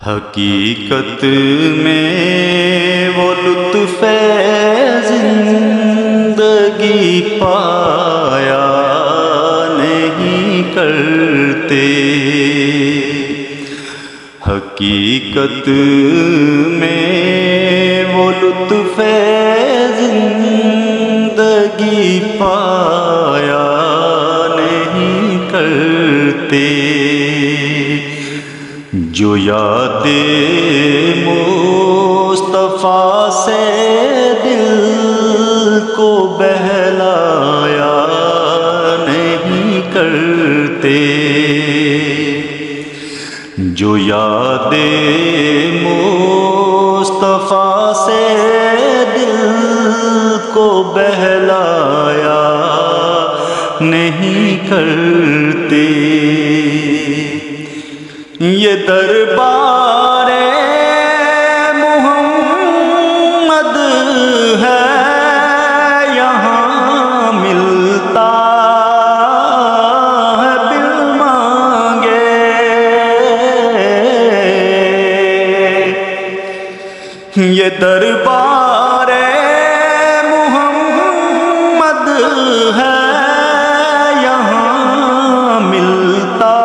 حقیقت میں وہ لطف زندگی پایا نہیں کرتے، حقیقت میں وہ لطف زندگی پایا نہیں کرتے، جو یاد مصطفیٰ سے دل کو بہلایا نہیں کرتے، جو یاد مصطفیٰ سے دل کو بہلایا نہیں کرتے، یہ دربار محمد ہے یہاں ملتا ہے بل مانگے، یہ دربار محمد ہے یہاں ملتا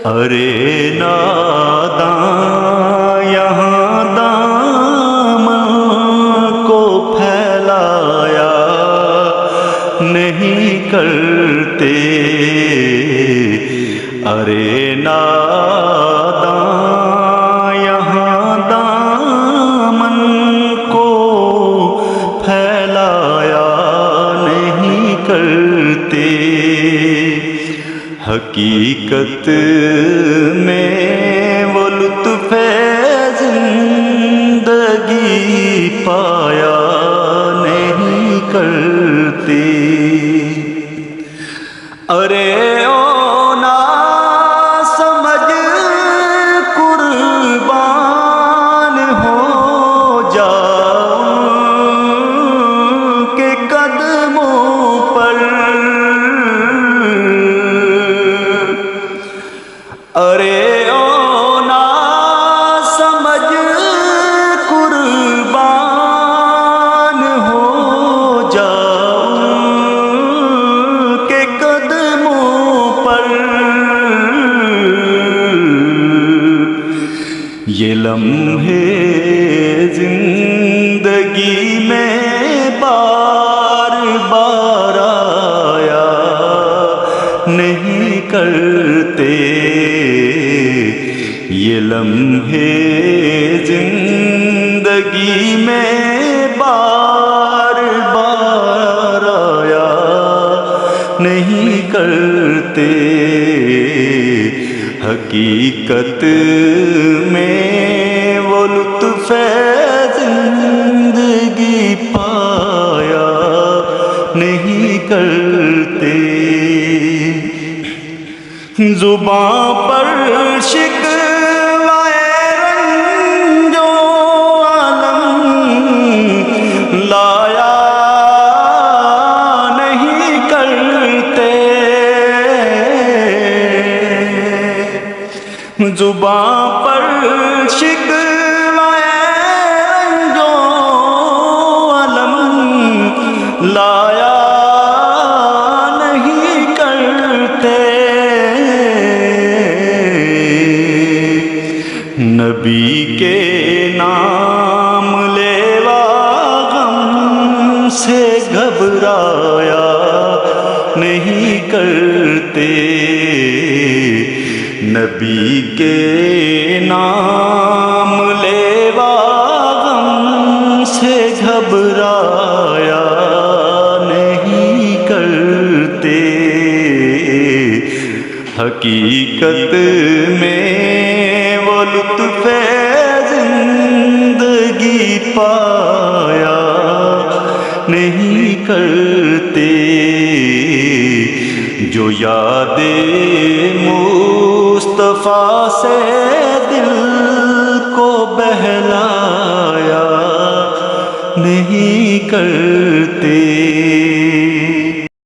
ارے ناداں یہاں دامن کو پھیلایا نہیں کرتے، ارے ناداں یہاں دامن کو پھیلایا نہیں کرتے، حقیقت میں وہ لطف زندگی پایا نہیں کرتے، ارے او نا سمجھ قربان ہو جاؤں کہ قدموں پر، ارے او نا سمجھ قربان ہو جاؤں کہ قدموں پر، یہ لمحے زندگی میں بار بار آیا نہیں کرتے، یہ لمحے زندگی میں بار بار آیا نہیں کرتے، حقیقت میں وہ لطف زندگی پایا نہیں کرتے، زباں پر شکوائے رنج و الم لایا نہیں کرتے، زباں پر شکوائے رنج و الم لایا نہیں کرتے، نبی کے نام لیوا غم سے گھبرایا نہیں کرتے، نبی کے نام لیوا غم سے گھبرایا نہیں کرتے، حقیقت میں وہ لطف زندگی پایا نہیں کرتے، جو یاد مصطفیٰ سے دل کو بہلایا نہیں کرتے۔